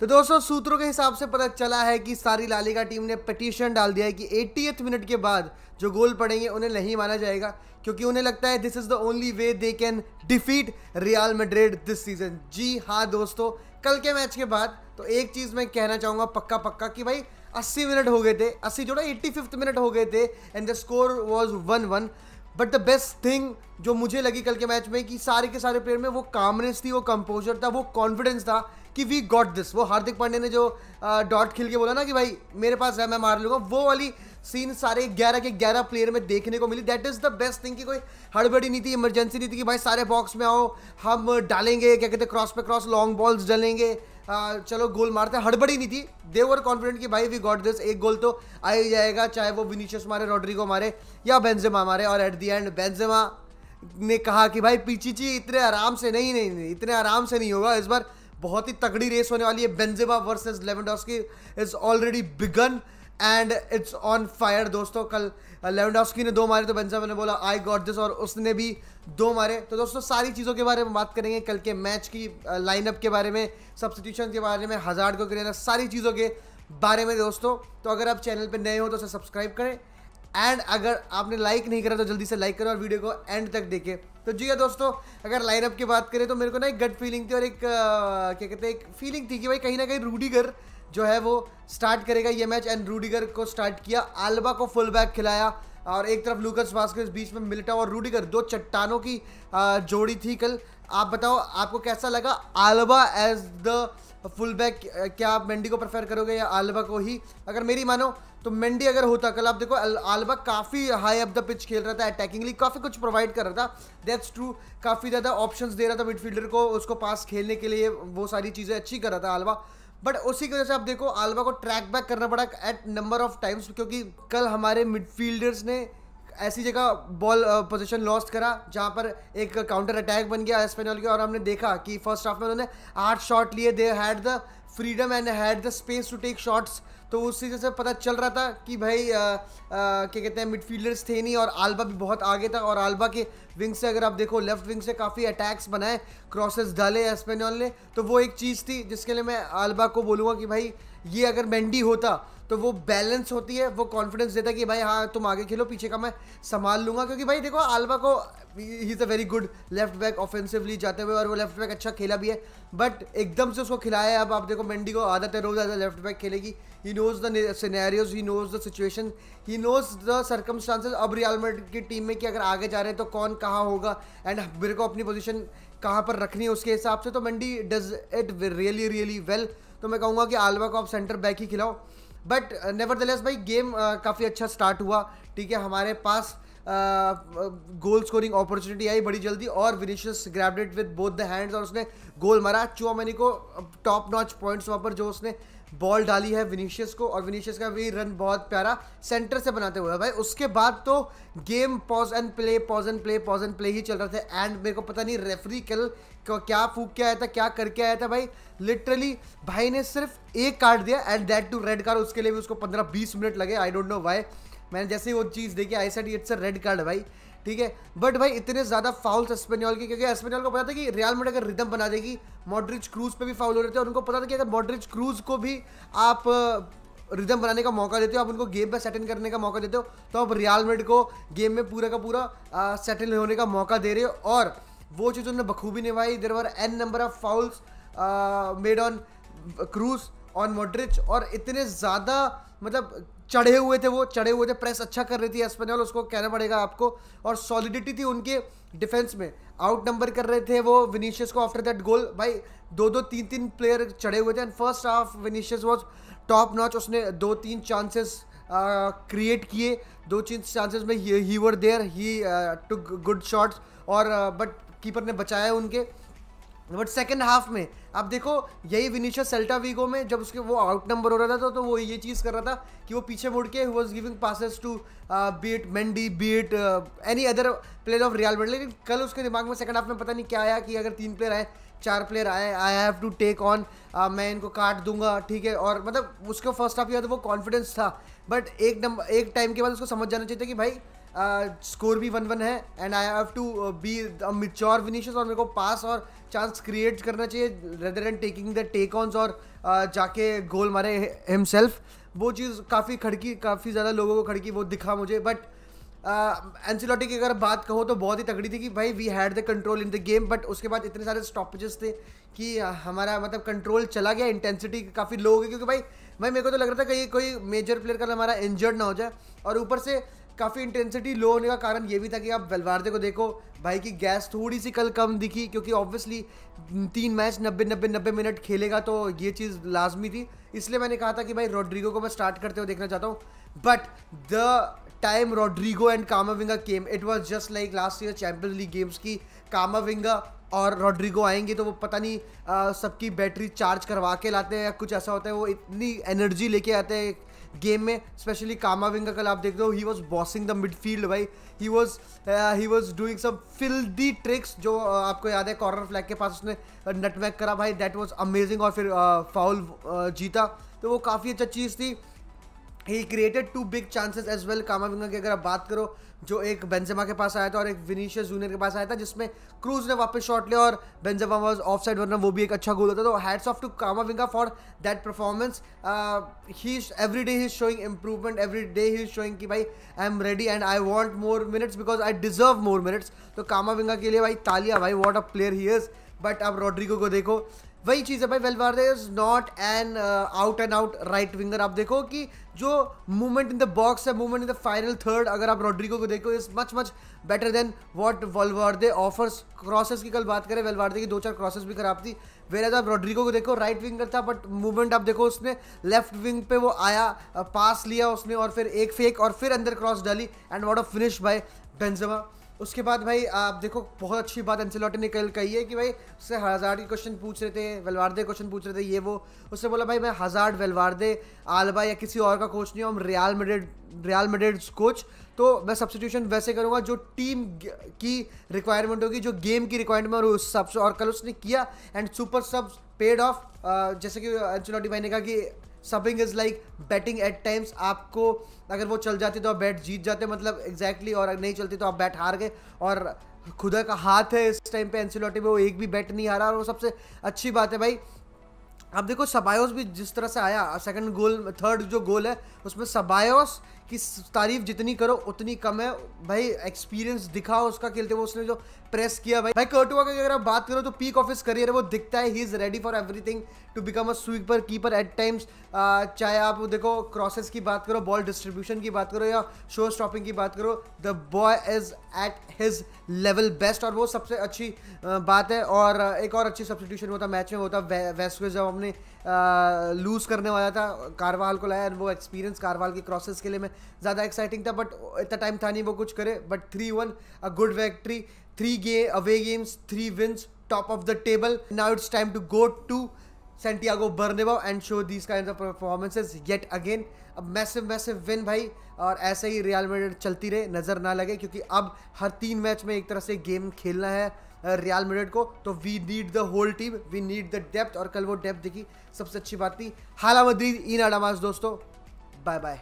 तो दोस्तों सूत्रों के हिसाब से पता चला है कि सारी ला लीगा टीम ने पिटीशन डाल दिया है कि 80th मिनट के बाद जो गोल पड़ेंगे उन्हें नहीं माना जाएगा, क्योंकि उन्हें लगता है this is the only way they can defeat Real Madrid this season. जी हाँ दोस्तों, कल के मैच के बाद तो एक चीज़ मैं कहना चाहूँगा पक्का पक्का कि भाई 80 मिनट हो गए थे, 80 जोड़ा 85th मिनट हो गए थे and the score was 1-1। But the best thing जो मुझे लगी कल के मैच में कि सारे के सारे प्लेयर में वो कामनेस थी, वो कंपोजर था, वो कॉन्फिडेंस था कि वी गॉट दिस। वो हार्दिक पांड्या ने जो डॉट खेल के बोला ना कि भाई मेरे पास है मैं मार लूंगा, वो वाली सीन सारे 11 के 11 प्लेयर में देखने को मिली। That is the best thing कि कोई हड़बड़ी नहीं थी, इमरजेंसी नहीं थी कि भाई सारे बॉक्स में आओ हम डालेंगे, क्या कहते हैं क्रॉस पे क्रॉस लॉन्ग बॉल्स डालेंगे, चलो गोल मारते हैं, हड़बड़ी नहीं थी। दे वर कॉन्फिडेंट कि भाई वी गॉट दिस, एक गोल तो आ ही जाएगा, चाहे वो विनीशियस मारे, रोड्रिगो मारे या बेंजेमा मारे। और एट द एंड बेंजेमा ने कहा कि भाई पीछीची इतने आराम से नहीं इतने आराम से नहीं होगा, इस बार बहुत ही तगड़ी रेस होने वाली है। Benzema versus Lewandowski is already begun and it's on fire. दोस्तों कल लेवेंडोव्स्की ने 2 मारे तो बेंजेमा ने बोला आई गॉट दिस और उसने भी 2 मारे। तो दोस्तों सारी चीज़ों के बारे में बात करेंगे, कल के मैच की लाइनअप के बारे में, सब्स्टिट्यूशन के बारे में, हज़ार्ड को क्लियर, सारी चीज़ों के बारे में दोस्तों। तो अगर आप चैनल पर नए हो तो उसे सब्सक्राइब करें एंड अगर आपने लाइक नहीं करा तो जल्दी से लाइक करें और वीडियो को एंड तक देखें। तो जी दोस्तों, अगर लाइनअप की बात करें तो मेरे को ना एक गट फीलिंग थी और एक क्या कहते हैं एक फीलिंग थी कि भाई कहीं ना कहीं रूडिगर जो है वो स्टार्ट करेगा ये मैच। एंड रूडिगर को स्टार्ट किया, आल्बा को फुल बैक खिलाया और एक तरफ लूकास वास्केस, बीच में मिलिटाओ और रूडिगर, 2 चट्टानों की जोड़ी थी कल। आप बताओ आपको कैसा लगा Alba as the full back? क्या आप मेंडी को प्रेफर करोगे या आल्बा को ही? अगर मेरी मानो तो मेंडी अगर होता, कल आप देखो आल्बा काफ़ी हाई अप द पिच खेल रहा था, अटैकिंगली काफ़ी कुछ प्रोवाइड कर रहा था, दैट्स ट्रू, काफ़ी ज़्यादा ऑप्शंस दे रहा था मिडफील्डर को उसको पास खेलने के लिए, वो सारी चीज़ें अच्छी कर रहा था आल्बा। बट उसी की वजह से आप देखो आल्बा को ट्रैक बैक करना पड़ा एट नंबर ऑफ टाइम्स, क्योंकि कल हमारे मिडफील्डर्स ने ऐसी जगह बॉल पोजीशन लॉस्ट करा जहां पर एक काउंटर अटैक बन गया एस्पेनोल के। और हमने देखा कि फर्स्ट हाफ में उन्होंने 8 शॉट लिए, they had the freedom and had the space to take shots. तो उस चीज़ से पता चल रहा था कि भाई क्या कहते हैं मिडफील्डर्स थे नहीं और आल्बा भी बहुत आगे था। और आल्बा के विंग से अगर आप देखो लेफ्ट विंग से काफ़ी अटैक्स बनाए, क्रॉसेस डाले एस्पेनोल ने, तो वो एक चीज़ थी जिसके लिए मैं आल्बा को बोलूँगा कि भाई ये अगर मेंडी होता तो वो बैलेंस होती है, वो कॉन्फिडेंस देता है कि भाई हाँ तुम आगे खेलो, पीछे का मैं संभाल लूंगा। क्योंकि भाई देखो आल्बा को he is a very good left back offensively जाते हुए और वो लेफ्ट बैक अच्छा खेला भी है, बट एकदम से उसको खिलाया है। अब आप देखो मेंडी को आदत है रोज एज अ लेफ्ट बैक खेलेगी, he knows the scenarios, he knows the situation, he knows the circumstances. अब रियल मैड्रिड की टीम में कि अगर आगे जा रहे हैं तो कौन कहाँ होगा एंड मेरे को अपनी पोजीशन कहाँ पर रखनी है उसके हिसाब से। तो Mendy does it really really well. तो मैं कहूँगा कि आल्बा को आप सेंटर बैक ही खिलाओ। बट नेवरदलेस भाई गेम काफ़ी अच्छा स्टार्ट हुआ, ठीक है, हमारे पास गोल स्कोरिंग अपॉर्चुनिटी आई बड़ी जल्दी और Vinicius grabbed it with both the hands और उसने गोल मारा। चुआमेनी को टॉप नॉच पॉइंट्स वहाँ पर जो उसने बॉल डाली है विनीशियस को, और विनीशियस का भी रन बहुत प्यारा सेंटर से बनाते हुए भाई। उसके बाद तो गेम पॉज एंड प्ले ही चल रहा था। एंड मेरे को पता नहीं रेफरी कल क्या फूक के आया था, क्या करके आया था भाई, लिटरली भाई ने सिर्फ एक कार्ड दिया and that too red card, उसके लिए भी उसको 15-20 मिनट लगे, आई डोंट नो व्हाई। मैंने जैसे ही वो चीज़ देखी I said it's a red card भाई, ठीक है। बट भाई इतने ज़्यादा फाउल्स एस्पेनियोल के, क्योंकि एस्पेनियोल को पता था कि रियल मैड्रिड अगर रिदम बना देगी, मॉड्रिच क्रूज पे भी फाउल हो रहे थे और उनको पता था कि अगर मॉड्रिच क्रूज को भी आप रिदम बनाने का मौका देते हो, आप उनको गेम में सेटल करने का मौका देते हो, तो आप रियल मैड्रिड को गेम में पूरा का पूरा सेटल होने का मौका दे रहे हो। और वो चीज़ उन्होंने बखूबी निभाई। There were a number of fouls made on Kroos on Modric और इतने ज़्यादा मतलब चढ़े हुए थे, प्रेस अच्छा कर रही थी एस्पेनियोल, उसको कहना पड़ेगा आपको। और सॉलिडिटी थी उनके डिफेंस में, आउट नंबर कर रहे थे वो विनीशियस को आफ्टर दैट गोल। भाई 2-3 प्लेयर चढ़े हुए थे and first half Vinicius was top notch. उसने 2-3 चांसेस क्रिएट किए, 2-3 चांसेस में ही were there, he took good shots और बट कीपर ने बचाया उनके। बट सेकेंड हाफ में आप देखो यही विनीशियस सेल्टा वीगो में जब उसके वो आउट नंबर हो रहा था तो वो ये चीज़ कर रहा था कि वो पीछे मुड़ के was giving passes to beat Mendy, beat any other player of Real Madrid. लेकिन कल उसके दिमाग में सेकंड हाफ में पता नहीं क्या आया कि अगर 3 प्लेयर आए, 4 प्लेयर आए, I have to take on, मैं इनको काट दूंगा, ठीक है। और मतलब उसको फर्स्ट हाफ किया तो वो कॉन्फिडेंस था, बट एक टाइम के बाद उसको समझ जाना चाहिए था कि भाई स्कोर भी 1-1 है and I have to be mature Vinicius और मेरे को पास और चांस क्रिएट करना चाहिए rather than taking the take ons और जाके गोल मारे हिमसेल्फ, वो चीज़ काफ़ी ज़्यादा लोगों को खड़की वो दिखा मुझे। बट एंसेलोटी की अगर बात कहो तो बहुत ही तगड़ी थी कि भाई we had the control in the game, but उसके बाद इतने सारे स्टॉपेजेस थे कि हमारा मतलब कंट्रोल चला गया, इंटेंसिटी काफ़ी लो हो गई, क्योंकि भाई मेरे को तो लग रहा था कि कोई मेजर प्लेयर का हमारा इंजर्ड ना हो जाए। और ऊपर से काफ़ी इंटेंसिटी लो होने का कारण ये भी था कि आप वेलवार्दे को देखो भाई की गैस थोड़ी सी कल कम दिखी, क्योंकि ऑब्वियसली 3 मैच 90 मिनट खेलेगा तो ये चीज़ लाजमी थी। इसलिए मैंने कहा था कि भाई रॉड्रिगो को मैं स्टार्ट करते हुए देखना चाहता हूँ। But the time Rodrigo and Camavinga came, it was just like last year Champions League games की। कामाविंगा और रॉड्रिगो आएंगे तो वो पता नहीं सबकी बैटरी चार्ज करवा के लाते हैं या कुछ ऐसा होता है, वो इतनी एनर्जी लेके आते हैं गेम में। स्पेशली कामाविंगा कल आप देख रहे हो, he was bossing the midfield भाई, he was doing some filthy tricks. जो आपको याद है कॉर्नर फ्लैग के पास उसने नटमैक करा भाई, दैट वाज अमेजिंग, और फिर फाउल जीता, तो वो काफ़ी अच्छा चीज़ थी। He created 2 big chances as well. Camavinga की अगर आप बात करो, जो एक बेंजेमा के पास आया था और एक विनीशियस जूनियर के पास आया था, जिसमें क्रूज ने वापस शॉट लिया और बेंजेमा वाज ऑफसाइड, वरना वो भी एक अच्छा गोल होता। तो hats off to Camavinga for that performance. He every day he is showing improvement, every day he is showing कि भाई I am ready and I want more minutes because I deserve more minutes. तो Camavinga के लिए भाई तालियां भाई, what a player he is. But अब Rodrygo को देखो, वही चीज़ है भाई, Valverde is not an out and out right winger. आप देखो कि जो मूवमेंट इन द बॉक्स है, movement in the final third, अगर आप रॉड्रिगो को देखो is much better than what Valverde offers. Crosses की कल बात करें, वेलवार्दे की 2-4 क्रॉसेस भी खराब थी। वेराज आप रॉड्रिगो को देखो, राइट विंगर था बट मूवमेंट आप देखो, उसने लेफ्ट विंग पे वो आया, पास लिया उसने और फिर एक फेक और फिर अंदर क्रॉस डाली and what a finish by Benzema. उसके बाद भाई आप देखो, बहुत अच्छी बात एंसेलोटी ने कल कही है कि भाई उससे हज़ार्ड के क्वेश्चन पूछ रहे थे, वेलवार्दे क्वेश्चन पूछ रहे थे, ये वो, उससे बोला भाई मैं हज़ार्ड, वेलवार्दे, आल्बा या किसी और का कोच नहीं हूँ, हम रियल मैड्रिड कोच, तो मैं सब्स्टिट्यूशन वैसे करूँगा जो टीम की रिक्वायरमेंट होगी, जो गेम की रिक्वायरमेंट और उस हिसाब से, और कल उसने किया and super sub paid off. जैसे कि एंसेलोटी भाई ने कहा कि subbing is like batting at times. आपको अगर वो चल जाती तो आप बैट जीत जाते, मतलब एग्जैक्टली, और नहीं चलती तो आप बैट हार गए। और खुदा का हाथ है इस टाइम पे एंसेलोटी में, वो एक भी बैट नहीं हारा, और वो सबसे अच्छी बात है भाई। आप देखो सबायोस भी जिस तरह से आया, सेकंड गोल, थर्ड जो गोल है उसमें सबायोस की तारीफ जितनी करो उतनी कम है भाई। एक्सपीरियंस दिखाओ उसका खेलते हुए, उसने जो प्रेस किया भाई कर्टुआ की अगर आप बात करो तो पीक ऑफ हिज करियर है, वो दिखता है he is ready for everything to become a sweeper keeper at times. चाहे आप देखो क्रॉसेस की बात करो, बॉल डिस्ट्रीब्यूशन की बात करो या शो स्टॉपिंग की बात करो, the boy is at his level best, और वो सबसे अच्छी बात है। और एक और अच्छी सब्स्टिट्यूशन होता मैच में होता वेस्कुएज, जब हमने लूज़ करने वाला था, कारवाल को लाया, वो एक्सपीरियंस कारवाल की क्रॉसेस के लिए मैं ज़्यादा एक्साइटिंग था, बट इतना टाइम था नहीं वो कुछ करे। But 3-1 a good victory, 3 away games, 3 wins, top of the table. Now it's time to go to Santiago Bernabeu and show these kinds of performances yet again. अब मैसिव विन भाई, और ऐसे ही रियल मैड्रिड चलती रहे, नज़र ना लगे, क्योंकि अब हर 3 मैच में एक तरह से गेम खेलना है रियल मैड्रिड को। तो we need the whole team, we need the depth, और कल वो डेप्थ दिखी, सबसे अच्छी बात थी। हाला मद्रिद इन अडामास दोस्तों, बाय बाय।